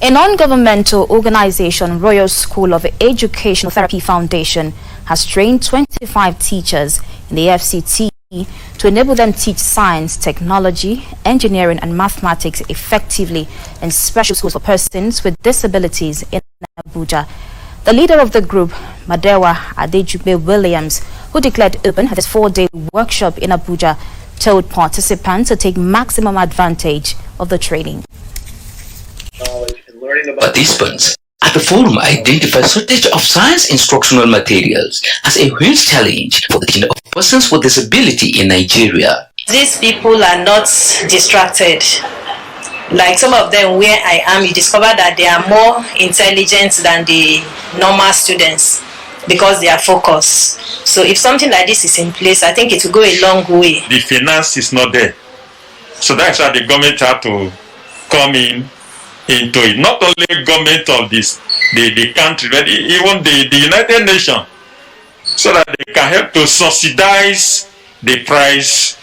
A non-governmental organization, Royal School of Educational Therapy Foundation, has trained 25 teachers in the FCT to enable them teach science, technology, engineering and mathematics effectively in special schools for persons with disabilities in Abuja. The leader of the group, Madewa Adejugbe Williams, who declared open at this 4-day workshop in Abuja, told participants to take maximum advantage of the training. Participants at the forum identified shortage of science instructional materials as a huge challenge for the teaching of persons with disability in Nigeria. These people are not distracted. Like some of them where I am, you discover that they are more intelligent than the normal students because they are focused. So if something like this is in place, I think it will go a long way. The finance is not there. So that's why the government had to come into it. Not only government of the country, but even the United Nations, so that they can help to subsidize the price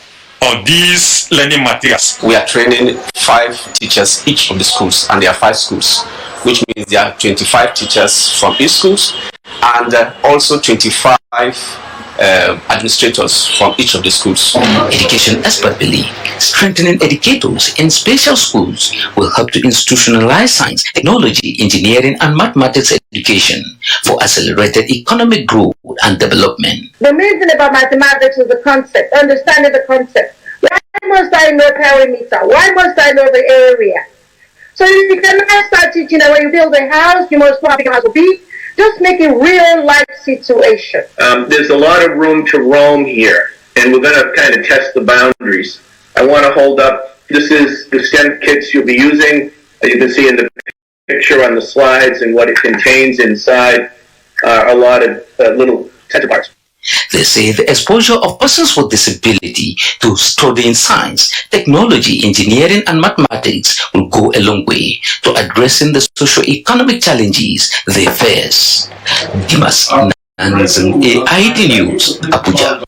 of these learning materials. We are training 5 teachers each of the schools, and there are 5 schools, which means there are 25 teachers from each schools, and also 25 administrators from each of the schools. Education experts believe strengthening educators in special schools will help to institutionalize science, technology, engineering and mathematics education for accelerated economic growth and development. The main thing about mathematics is the concept, understanding the concept. Why must I know perimeter? Why must I know the area? So you cannot start teaching that when you build a house, you must know how big a house will be. Just make a real life situation. There's a lot of room to roam here, and we're going to kind of test the boundaries. I want to hold up, this is the STEM kits you'll be using. You can see in the picture on the slides, and what it contains inside are a lot of little sensor parts. They say the exposure of persons with disability to studying science, technology, engineering and mathematics will go a long way to addressing the socio-economic challenges they face. Dimas Nanzan, AIT News, Abuja.